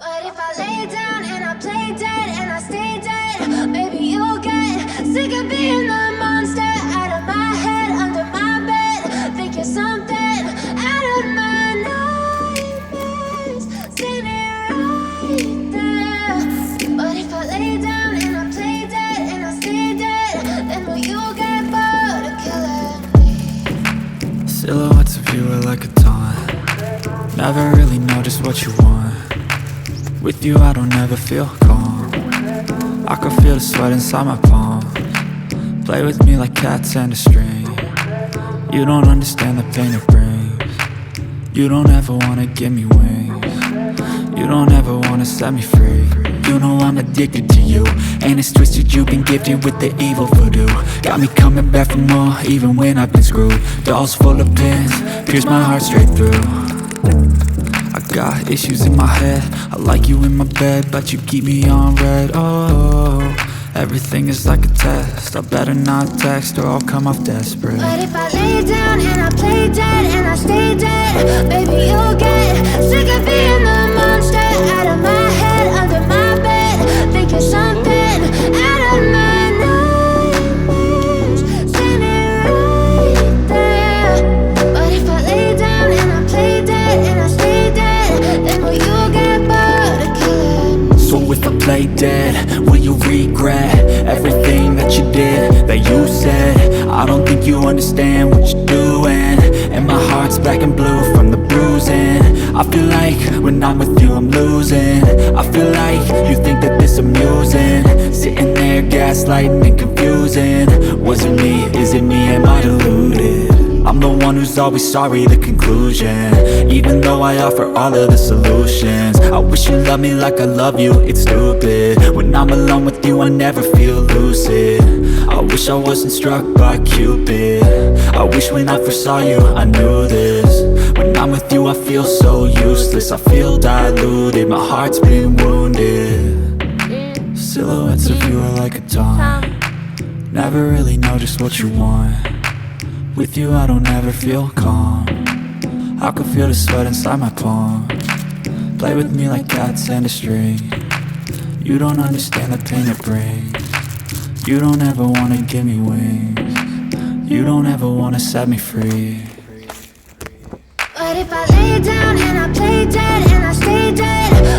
But if I lay down and I play dead and I stay dead, maybe you'll get sick of being the monster out of my head, under my bed. Think you're something out of my nightmares, sitting right there. But if I lay down and I play dead and I stay dead, then will you get bored of killing me? Silhouettes of you are like a taunt. Never really know just what you want. With you I don't ever feel calm. I can feel the sweat inside my palm. Play with me like cats and a string. You don't understand the pain it brings. You don't ever wanna give me wings. You don't ever wanna set me free. You know I'm addicted to you, and it's twisted, you've been gifted with the evil voodoo. Got me coming back for more, even when I've been screwed. Dolls full of pins, pierce my heart straight through. I got issues in my head, I like you in my bed, but you keep me on red. Oh, everything is like a test, I better not text or I'll come off desperate. But if I lay down and I play dead and I stay dead, maybe you'll get sick of being the monster out of my head, under my bed. Think you're something out of my nightmares, standing right there. But if I lay down and I play dead and I stay dead, then will you get bored of killing me? So if I play dead, will you regret everything that you did, that you said? I don't think you understand what you're doing, and my heart's black and blue from the bruising. I feel like when I'm with you I'm losing. I feel like you think that this amusing, sitting there gaslighting and confusing. Was it me? Is it me? Am I deluded? I'm the one who's always sorry, the conclusion, even though I offer all of the solutions. I wish you loved me like I love you, it's stupid. When I'm alone with you I never feel lucid. I wish I wasn't struck by Cupid. I wish when I first saw you I knew this. When I'm with you I feel so useless, I feel diluted, my heart's been wounded. Silhouettes of you are like a taunt. Never really know just what you want. With you I don't ever feel calm. I can feel the sweat inside my palm. Play with me like cats and a string. You don't understand the pain it brings. You don't ever wanna give me wings. You don't ever wanna set me free. But if I lay down and I play dead and I stay dead,